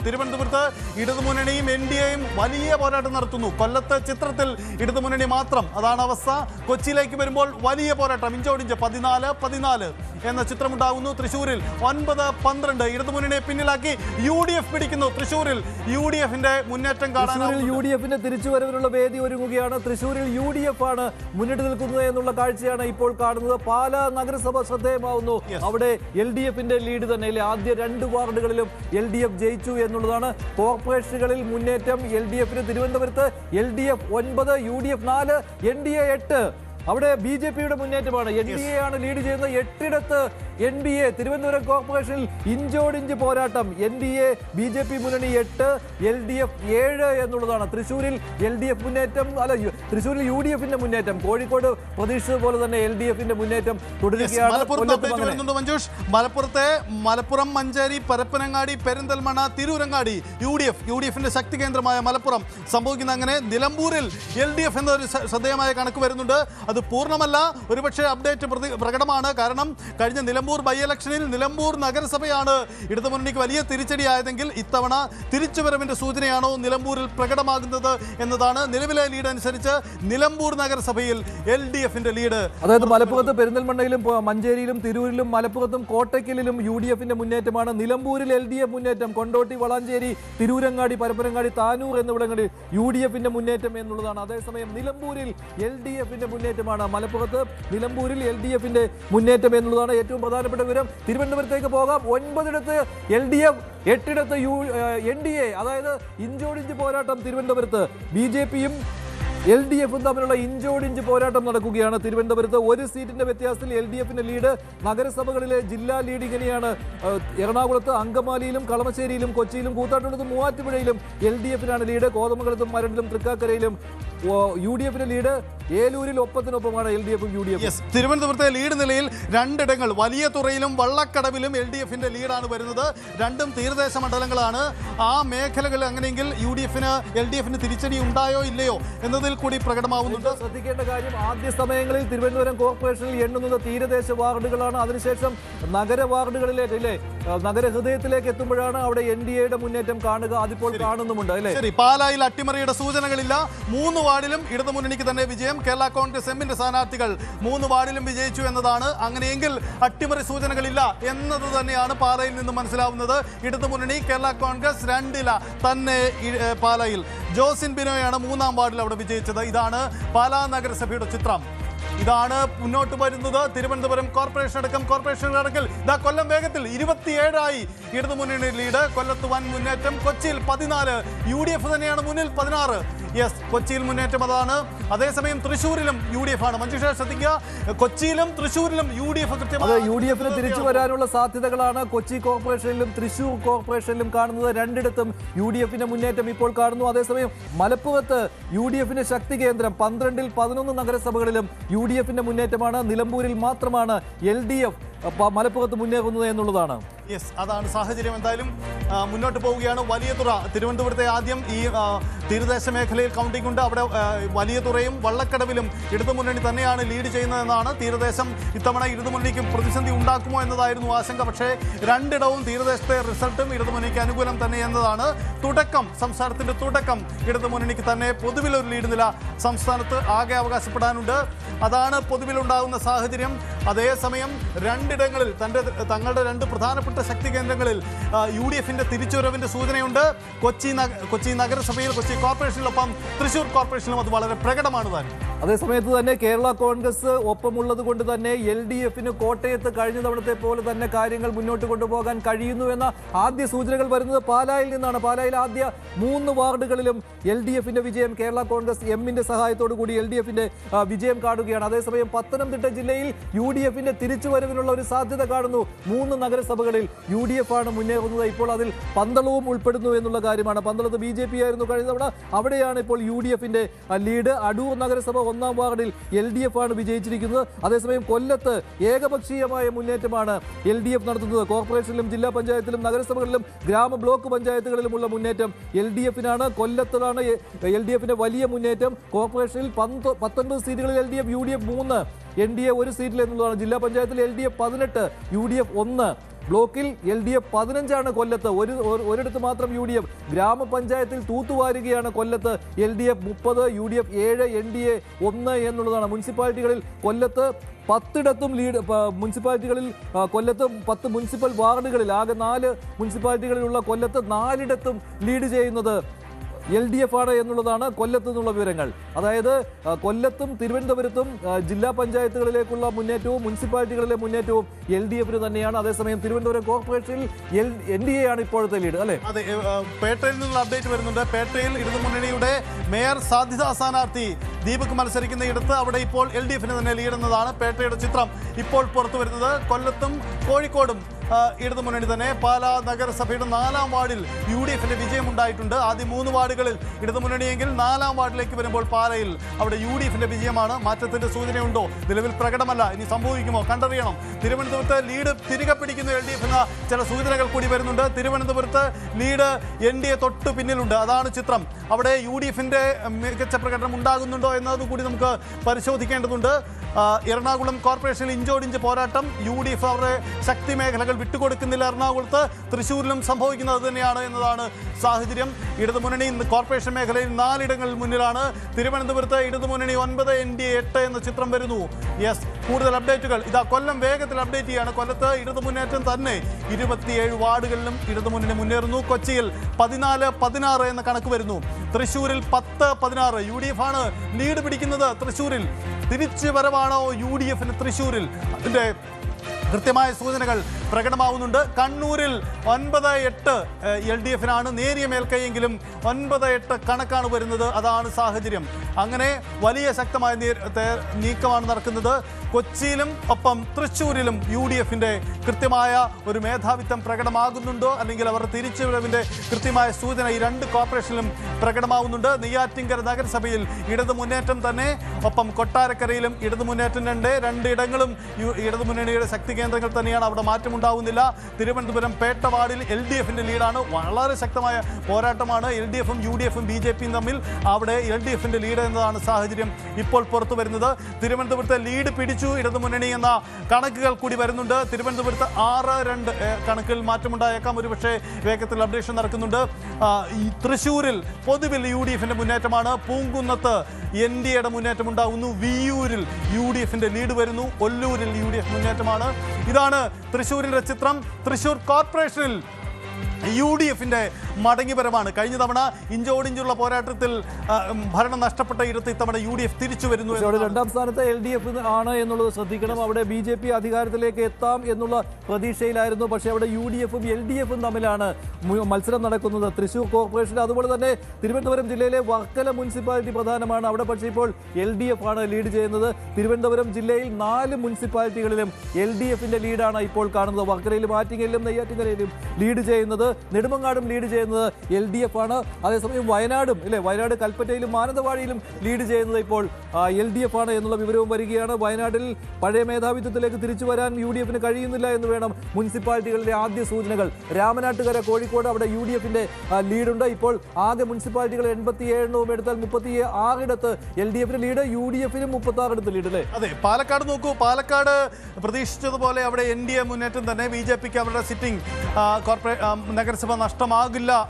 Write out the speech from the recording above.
തിരുവനന്തപുരത്ത് ഇടതുമുന്നണിയും NDAയും വലിയ പോരാട്ടം നടത്തുന്നു. കൊല്ലത്ത് ചിത്രത്തിൽ ഇടതുമുന്നണി മാത്രം, അതാണ് അവസ്ഥ. കൊച്ചിയിലേക്ക് വരുമ്പോൾ വലിയ പോരാട്ടം, ഇഞ്ചോടിഞ്ച് 14-14 എന്ന ചിത്രമുണ്ടാകുന്നു. തൃശ്ശൂരിൽ 9-12 ഇടതുമുന്നണിയെ പിന്നിലാക്കി UDF പിടിക്കുന്നു. തൃശ്ശൂരിൽ UDFന്റെ മുന്നേറ്റം കാണാൻ UDFന്റെ തിരിച്ചുവരവിനുള്ള വേദി ഒരുങ്ങുകയാണ്. തൃശ്ശൂരിൽ UDF ആണ് മുന്നിട്ട് നിൽക്കുന്നത് എന്നുള്ള കാഴ്ചയാണ് ഇപ്പോൾ കാണുന്നത്. പാലാ നഗരസഭ ശ്രദ്ധേയമാവുന്നു. അവിടെ LDFന്റെ ലീഡ് തന്നെ ഇല്ലേ. ആദ്യ 2 വാർഡുകളിലും LDF ജയിച്ചു എന്നുള്ളതാണ്. കോർപ്പറേഷനുകളിൽ മുന്നേറ്റം LDFന്. തിരുവനന്തപുരത്ത് LDF 9, UDF 4, NDA 8. അവിടെ BJPയുടെ മുന്നേറ്റമാണ്. NDA ആണ് ലീഡ് ചെയ്യുന്നത്. 8ഇടത്ത് NDA. തിരുവനന്തപുരം കോർപ്പറേഷനിൽ ഇഞ്ചോടിഞ്ച് പോരാട്ടം. NDA BJP മുന്നണി 8, LDF 7 എന്നുള്ളതാണ്. തൃശ്ശൂരിൽ LDF മുന്നേറ്റം, തൃശ്ശൂരിൽ UDFന്റെ മുന്നേറ്റം. കോഴിക്കോട് പ്രതീക്ഷിച്ചതുപോലെ തന്നെ LDFന്റെ മുന്നേറ്റം തുടരുകയാണ്. മലപ്പുറം, മഞ്ചേരി, പരപ്പനങ്ങാടി, പെരിന്തൽമണ്ണ, തിരൂരങ്ങാടി UDFന്റെ ശക്തി കേന്ദ്രമായ മലപ്പുറം സംഭവിക്കുന്ന അങ്ങനെ. നിലമ്പൂരിൽ LDF എന്നൊരു ശ്രദ്ധേയമായ കണക്ക് വരുന്നുണ്ട്. അത് പൂർണ്ണമല്ല, ഒരുപക്ഷെ അപ്ഡേറ്റ് പ്രകടമാണ്. കാരണം കഴിഞ്ഞ നിലമ്പൂർ ബൈ ഇലക്ഷനിൽ നിലമ്പൂർ നഗരസഭയാണ് ഇടതുമുന്നണിക്ക് വലിയ തിരിച്ചടിയായതെങ്കിൽ ഇത്തവണ തിരിച്ചുവരവിന്റെ സൂചനയാണോ നിലമ്പൂരിൽ പ്രകടമാകുന്നത് എന്നതാണ്. നിലവിലെ ലീഡ് അനുസരിച്ച് നിലമ്പൂർ നഗരസഭയിൽ LDFന്റെ ലീഡ്. അതായത് മലപ്പുറത്ത് പെരിന്തൽമണ്ണയിലും മഞ്ചേരിയിലും തിരൂരിലും മലപ്പുറത്തും കോട്ടയ്ക്കലിലും UDFന്റെ മുന്നേറ്റമാണ്. നിലമ്പൂരിൽ LDF മുന്നേറ്റം. കൊണ്ടോട്ടി, വളാഞ്ചേരി, തിരൂരങ്ങാടി, പരപ്പനങ്ങാടി, താനൂർ എന്നിവിടങ്ങളിൽ UDFന്റെ മുന്നേറ്റം എന്നുള്ളതാണ്. അതേസമയം നിലമ്പൂരിൽ LDFന്റെ മുന്നേറ്റമാണ്. മലപ്പുറത്ത് നിലമ്പൂരിൽ LDFന്റെ മുന്നേറ്റം എന്നുള്ളതാണ് ഏറ്റവും പ്രധാനപ്പെട്ട വിവരം. തിരുവനന്തപുരത്തേക്ക് പോകാം. 9ഇടത്ത് LDF, 8ഇടത്ത് NDA. അതായത് ഇഞ്ചോടിഞ്ച് പോരാട്ടം തിരുവനന്തപുരത്ത്. BJPയും LDFും തമ്മിലുള്ള ഇഞ്ചോടിഞ്ച് പോരാട്ടം നടക്കുകയാണ്. തിരുവനന്തപുരത്ത് 1 സീറ്റിന്റെ വ്യത്യാസത്തിൽ LDFന്റെ ലീഡ്. നഗരസഭകളിലെ ജില്ലാ ലീഡ് ഇങ്ങനെയാണ്. എറണാകുളത്ത് അങ്കമാലിയിലും കളമശ്ശേരിയിലും കൊച്ചിയിലും കൂത്താട്ടുകുളത്തും മൂവാറ്റുപുഴയിലും LDFനാണ് ലീഡ്. കോതമംഗലത്തും മരടിലും തൃക്കാക്കരയിലും UDFന്റെ ലീഡ്. ഏലൂരിൽ ഒപ്പത്തിനൊപ്പമാണ് LDFും UDFും. തിരുവനന്തപുരത്തെ ലീഡ് നിലയിൽ 2 ഇടങ്ങൾ വലിയ തുറയിലും വള്ളക്കടവിലും LDFന്റെ ലീഡാണ് വരുന്നത്. രണ്ടും തീരദേശ മണ്ഡലങ്ങളാണ്. ആ മേഖലകൾ അങ്ങനെയെങ്കിൽ LDFന് തിരിച്ചടി ഉണ്ടായോ ഇല്ലയോ എന്നതിൽ കൂടി പ്രകടമാവുന്നുണ്ട്. ശ്രദ്ധിക്കേണ്ട കാര്യം, ആദ്യ സമയങ്ങളിൽ തിരുവനന്തപുരം കോർപ്പറേഷനിൽ എണ്ണുന്നത് തീരദേശ വാർഡുകളാണ്. അതിനുശേഷം നഗര വാർഡുകളിലേക്ക് അല്ലേ, നഗരഹൃദയത്തിലേക്ക് എത്തുമ്പോഴാണ് അവിടെ NDAയുടെ മുന്നേറ്റം കാണുക. അതിപ്പോൾ കാണുന്നുമുണ്ട് അല്ലേ. ശരി, പാലായിൽ അട്ടിമറിയുടെ സൂചനകളില്ല. 3 വാർഡിലും ഇടതുമുന്നണിക്ക് തന്നെ വിജയം. കേരള കോൺഗ്രസ് എമ്മിന്റെ സ്ഥാനാർത്ഥികൾ 3 വാർഡിലും വിജയിച്ചു എന്നതാണ്. അങ്ങനെയെങ്കിൽ അട്ടിമറി സൂചനകളില്ല എന്നത് തന്നെയാണ് പാലയിൽ നിന്ന് മനസ്സിലാവുന്നത്. ഇടതുമുന്നണി കേരള കോൺഗ്രസ് 2 തന്നെ പാലയിൽ. ജോസിൻ ബിനോയാണ് 3ാം വാർഡിൽ അവിടെ വിജയിച്ചത്. ഇതാണ് പാലാ നഗരസഭയുടെ ചിത്രം. ഇതാണ് മുന്നോട്ട് വരുന്നത്. തിരുവനന്തപുരം കോർപ്പറേഷൻ അടക്കം കോർപ്പറേഷനുകളടക്കൽ കൊല്ലം വേഗത്തിൽ 27 ഇടതുമുന്നണി ലീഡ്. കൊല്ലത്ത് വൻ മുന്നേറ്റം. കൊച്ചിയിൽ 14, UDF തന്നെയാണ് മുന്നിൽ 16. കൊച്ചിയിൽ മുന്നേറ്റം അതാണ്. അതേസമയം തൃശ്ശൂരിലും UDF ആണ്. മഞ്ജുഷ ശ്രദ്ധിക്കുക, കൊച്ചിയിലും തൃശ്ശൂരിലും UDF കൃത്യമായി UDFന് തിരിച്ചു വരാനുള്ള സാധ്യതകളാണ് കൊച്ചി കോർപ്പറേഷനിലും തൃശ്ശൂർ കോർപ്പറേഷനിലും കാണുന്നത്. 2ഇടത്തും UDFന്റെ മുന്നേറ്റം ഇപ്പോൾ കാണുന്നു. അതേസമയം മലപ്പുറത്ത് UDFന്റെ ശക്തി കേന്ദ്രം 12ൽ 11 നഗരസഭകളിലും UDFന്റെ മുന്നേറ്റമാണ്. നിലമ്പൂരിൽ മാത്രമാണ് LDF മലപ്പുറത്ത് മുന്നേറുന്നത് എന്നുള്ളതാണ്. അതാണ് സാഹചര്യം. എന്തായാലും മുന്നോട്ട് പോവുകയാണ്. വലിയ തുറ തിരുവനന്തപുരത്തെ ആദ്യം ഈ തീരദേശ മേഖലയിൽ കൗണ്ടിംഗ് ഉണ്ട്. അവിടെ വലിയ തുറയും വള്ളക്കടവിലും ഇടതുമുന്നണി തന്നെയാണ് ലീഡ് ചെയ്യുന്നതെന്നാണ്. തീരദേശം ഇത്തവണ ഇടതുമുന്നണിക്ക് പ്രതിസന്ധി ഉണ്ടാക്കുമോ എന്നതായിരുന്നു ആശങ്ക. പക്ഷേ 2ഇടവും തീരദേശത്തെ റിസൾട്ടും ഇടതുമുന്നണിക്ക് അനുകൂലം തന്നെ എന്നതാണ്. സംസ്ഥാനത്തിന്റെ തുടക്കം ഇടതുമുന്നണിക്ക് തന്നെ പൊതുവിലൊരു ലീഡ് നില സംസ്ഥാനത്ത് ആകെ അവകാശപ്പെടാനുണ്ട്. അതാണ് പൊതുവിലുണ്ടാകുന്ന സാഹചര്യം. അതേസമയം 2ഇടങ്ങളിൽ തങ്ങളുടെ 2 പ്രധാനപ്പെട്ട ശക്തി കേന്ദ്രങ്ങളിൽ UDFന്റെ തിരിച്ചുവരവിന്റെ സൂചനയുണ്ട്. കൊച്ചി നഗരസഭയിൽ, കൊച്ചി കോർപ്പറേഷനിലൊപ്പം തൃശ്ശൂർ കോർപ്പറേഷനിലും അത് വളരെ പ്രകടമാണ് താനും. അതേസമയത്ത് തന്നെ കേരള കോൺഗ്രസ് ഒപ്പമുള്ളത് കൊണ്ട് തന്നെ LDFന് കോട്ടയത്ത് കഴിഞ്ഞ തവണത്തെ പോലെ തന്നെ കാര്യങ്ങൾ മുന്നോട്ട് കൊണ്ടുപോകാൻ കഴിയുന്നു എന്ന ആദ്യ സൂചനകൾ വരുന്നത് പാലായിൽ നിന്നാണ്. പാലായിൽ ആദ്യ 3 വാർഡുകളിലും LDFന്റെ വിജയം. കേരള കോൺഗ്രസ് എമ്മിന്റെ സഹായത്തോടു കൂടി LDFന്റെ വിജയം കാണുകയാണ്. അതേസമയം പത്തനംതിട്ട ജില്ലയിൽ UDFന്റെ തിരിച്ചുവരവിനുള്ള ഒരു സാധ്യത കാണുന്നു. 3 നഗരസഭകളിൽ UDF ആണ് മുന്നേറുന്നത്. ഇപ്പോൾ അതിൽ പന്തളവും ഉൾപ്പെടുന്നു എന്നുള്ള കാര്യമാണ്. പന്തളത്ത് BJP ആയിരുന്നു കഴിഞ്ഞ തവണ. അവിടെയാണ് ഇപ്പോൾ UDFന്റെ ലീഡ്. അടൂർ നഗരസഭ 1ാം വാർഡിൽ LDF ആണ് വിജയിച്ചിരിക്കുന്നത്. അതേസമയം കൊല്ലത്ത് ഏകപക്ഷീയമായ മുന്നേറ്റമാണ് LDF നടത്തുന്നത്. കോർപ്പറേഷനിലും ജില്ലാ പഞ്ചായത്തിലും നഗരസഭകളിലും ഗ്രാമ ബ്ലോക്ക് പഞ്ചായത്തുകളിലുമുള്ള മുന്നേറ്റം LDFനാണ്. കൊല്ലത്താണ് LDFന്റെ വലിയ മുന്നേറ്റം. കോർപ്പറേഷനിൽ 19 സീറ്റുകളിൽ LDF, UDF 3, NDA 1 സീറ്റിൽ എന്നുള്ളതാണ്. ജില്ലാ പഞ്ചായത്തിൽ LDF 18, UDF 1. ബ്ലോക്കിൽ LDF 15 കൊല്ലത്ത്, ഒരിടത്ത് മാത്രം UDF. ഗ്രാമപഞ്ചായത്തിൽ തൂത്തുവാരുകയാണ് കൊല്ലത്ത്. LDF 30, UDF 7, NDA 1 എന്നുള്ളതാണ്. മുനിസിപ്പാലിറ്റികളിൽ കൊല്ലത്ത് 10 ലീഡ്, മുനിസിപ്പാലിറ്റികളിൽ കൊല്ലത്ത് 10 മുനിസിപ്പൽ വാർഡുകളിൽ, ആകെ 4 മുനിസിപ്പാലിറ്റികളിലുള്ള കൊല്ലത്ത് 4 ലീഡ് ചെയ്യുന്നത് LDF ആണ് എന്നുള്ളതാണ് കൊല്ലത്ത് നിന്നുള്ള വിവരങ്ങൾ. അതായത് കൊല്ലത്തും തിരുവനന്തപുരത്തും ജില്ലാ പഞ്ചായത്തുകളിലേക്കുള്ള മുന്നേറ്റവും മുനിസിപ്പാലിറ്റികളിലെ മുന്നേറ്റവും LDF തന്നെയാണ്. അതേസമയം തിരുവനന്തപുരം കോർപ്പറേഷനിൽ NDA ആണ് ഇപ്പോഴത്തെ ലീഡ്, അല്ലേ? അതെ, പേട്ടയിൽ നിന്നുള്ള അപ്ഡേറ്റ് വരുന്നുണ്ട്. പേട്ടയിൽ ഇടതുമുന്നണിയുടെ മേയർ സാധ്യതാ സ്ഥാനാർത്ഥി ദീപക് മത്സരിക്കുന്ന ഇടത്ത് അവിടെ ഇപ്പോൾ LDF തന്നെ ലീഡ് എന്നതാണ് പേട്ടയുടെ ചിത്രം ഇപ്പോൾ പുറത്തു വരുന്നത്. കൊല്ലത്തും കോഴിക്കോടും ഇടതുമുന്നണി തന്നെ. പാലാ നഗരസഭയുടെ 4ാം വാർഡിൽ UDF വിജയമുണ്ടായിട്ടുണ്ട്. ആദ്യം 3 വാർഡുകളിൽ ഇടതുമുന്നണിയെങ്കിൽ 4ാം വാർഡിലേക്ക് വരുമ്പോൾ പാലയിൽ അവിടെ UDF വിജയമാണ്. മാറ്റത്തിന്റെ സൂചനയുണ്ടോ? നിലവിൽ പ്രകടമല്ല. ഇനി സംഭവിക്കുമോ? കണ്ടറിയണം. തിരുവനന്തപുരത്ത് ലീഡ് തിരികെ പിടിക്കുന്ന LDF എന്ന ചില സൂചനകൾ കൂടി വരുന്നുണ്ട്. തിരുവനന്തപുരത്ത് ലീഡ് NDA തൊട്ട് പിന്നിലുണ്ട്. അതാണ് ചിത്രം. അവിടെ UDF മികച്ച പ്രകടനം ഉണ്ടാകുന്നുണ്ടോ എന്നതുകൂടി നമുക്ക് പരിശോധിക്കേണ്ടതുണ്ട്. എറണാകുളം കോർപ്പറേഷനിൽ ഇഞ്ചോടിഞ്ച് പോരാട്ടം. UDF അവരുടെ ശക്തി മേഖലകൾ വിട്ടുകൊടുക്കുന്നില്ല. എറണാകുളത്ത്, തൃശ്ശൂരിലും സംഭവിക്കുന്നത് തന്നെയാണ് എന്നതാണ് സാഹചര്യം. ഇടതുമുന്നണി കോർപ്പറേഷൻ മേഖലയിൽ 4 ഇടങ്ങളിൽ മുന്നിലാണ്. തിരുവനന്തപുരത്ത് ഇടതുമുന്നണി 9, NDA 8 എന്ന ചിത്രം വരുന്നു. യെസ്, കൂടുതൽ അപ്ഡേറ്റുകൾ ഇതാ കൊല്ലം വേഗത്തിൽ അപ്ഡേറ്റ് ചെയ്യാണ്. കൊല്ലത്ത് ഇടതുമുന്നേറ്റം തന്നെ. 27 വാർഡുകളിലും ഇടതുമുന്നണി മുന്നേറുന്നു. കൊച്ചിയിൽ 14-16 എന്ന കണക്ക് വരുന്നു. തൃശ്ശൂരിൽ 10-16. UDF ആണ് ലീഡ് പിടിക്കുന്നത്. തൃശ്ശൂരിൽ തിരിച്ചു വരവാണോ UDF തൃശ്ശൂരിൽ? അതിൻ്റെ കൃത്യമായ സൂചനകൾ പ്രകടമാവുന്നുണ്ട്. കണ്ണൂരിൽ 9-8 LDF നേരിയ മേൽക്കൈയെങ്കിലും 9-8 കണക്കാണ് വരുന്നത്. അതാണ് സാഹചര്യം. അങ്ങനെ വലിയ ശക്തമായ നീക്കമാണ് നടക്കുന്നത്. കൊച്ചിയിലും ഒപ്പം തൃശ്ശൂരിലും UDF കൃത്യമായ ഒരു മേധാവിത്വം പ്രകടമാകുന്നുണ്ടോ, അല്ലെങ്കിൽ അവർ തിരിച്ചുവരവിൻ്റെ കൃത്യമായ സൂചന ഈ 2 കോർപ്പറേഷനിലും പ്രകടമാവുന്നുണ്ട്. നെയ്യാറ്റിൻകര നഗരസഭയിൽ ഇടതു മുന്നേറ്റം തന്നെ. ഒപ്പം കൊട്ടാരക്കരയിലും ഇടതു മുന്നേറ്റം 2 ഇടങ്ങളും ഇടതുമുന്നണിയുടെ ശക്തി കേന്ദ്രങ്ങൾ തന്നെയാണ്. അവിടെ മാറ്റമുണ്ടാവുന്നില്ല. തിരുവനന്തപുരം പേട്ട വാർഡിൽ LDF ലീഡാണ്. വളരെ ശക്തമായ പോരാട്ടമാണ് LDF UDF BJP തമ്മിൽ. അവിടെ LDF ലീഡ് എന്നതാണ് സാഹചര്യം ഇപ്പോൾ പുറത്തു വരുന്നത്. തിരുവനന്തപുരത്തെ ലീഡ് പിടിച്ചു ഇടതുമുന്നണി എന്ന കണക്കുകൾ കൂടി വരുന്നുണ്ട്. തിരുവനന്തപുരത്ത് 6-2 കണക്കിൽ മാറ്റമുണ്ടായേക്കാം. ഒരുപക്ഷെ വേഗത്തിൽ അപ്ഡേഷൻ നടക്കുന്നുണ്ട്. ഈ തൃശ്ശൂരിൽ പൊതുവിൽ UDF മുന്നേറ്റമാണ്. പൂങ്കുന്നത്ത് NDA മുന്നേറ്റം ഉണ്ടാകുന്നു. വിയ്യൂരിൽ UDF ലീഡ് വരുന്നു. ഒല്ലൂരിൽ UDF മുന്നേറ്റമാണ്. ഇതാണ് തൃശ്ശൂരിൻ്റെ ചിത്രം. തൃശ്ശൂർ കോർപ്പറേഷനിൽ UDF മടങ്ങിവരവാണ്. കഴിഞ്ഞ തവണ ഇഞ്ചോടിഞ്ചുള്ള പോരാട്ടത്തിൽ ഭരണം നഷ്ടപ്പെട്ട ഇടത്ത് ഇത്തവണ UDF തിരിച്ചു വരുന്നു. 2ാം സ്ഥാനത്ത് LDF ആണ് എന്നുള്ളത് ശ്രദ്ധിക്കണം. അവിടെ BJP അധികാരത്തിലേക്ക് എത്താം എന്നുള്ള പ്രതീക്ഷയിലായിരുന്നു. പക്ഷേ അവിടെ UDF LDF തമ്മിലാണ് മത്സരം നടക്കുന്നത്. തൃശ്ശൂർ കോർപ്പറേഷൻ, അതുപോലെ തന്നെ തിരുവനന്തപുരം ജില്ലയിലെ വർക്കല മുനിസിപ്പാലിറ്റി പ്രധാനമാണ്. അവിടെ പക്ഷേ ഇപ്പോൾ LDF ആണ് ലീഡ് ചെയ്യുന്നത്. തിരുവനന്തപുരം ജില്ലയിൽ 4 മുനിസിപ്പാലിറ്റികളിലും LDF ലീഡാണ് ഇപ്പോൾ കാണുന്നത്. വർക്കലയിലും ആറ്റിങ്ങലിലും നെയ്യാറ്റിൻകരയിലും ലീഡ് ചെയ്യുന്നത്, നെടുമങ്ങാടും ലീഡ് ചെയ്യുന്നത് LDF ആണ്. അതേസമയം വയനാടും, വയനാട് കൽപ്പറ്റയിലും മാനന്തവാടിയിലും ലീഡ് ചെയ്യുന്നത് ഇപ്പോൾ LDF ആണ് എന്നുള്ള വിവരവും വരികയാണ്. വയനാട്ടിൽ പഴയ മേധാവിത്വത്തിലേക്ക് തിരിച്ചു വരാൻ UDF കഴിയുന്നില്ല എന്ന് വേണം മുനിസിപ്പാലിറ്റികളിലെ ആദ്യ സൂചനകൾ. രാമനാട്ടുകര, കോഴിക്കോട്, അവിടെ UDF ലീഡുണ്ട്. ഇപ്പോൾ ആകെ മുനിസിപ്പാലിറ്റികൾ 87 എടുത്താൽ 36 LDF ലീഡ്, UDF 36 ലീഡ്, അല്ലേ? അതെ, പാലക്കാട് നോക്കൂ. പാലക്കാട് പ്രതീക്ഷിച്ചതുപോലെ അവിടെ NDA മുന്നേറ്റം തന്നെ. BJP അവരുടെ സിറ്റിംഗ് നഗരസഭ നഷ്ടമാകില്ല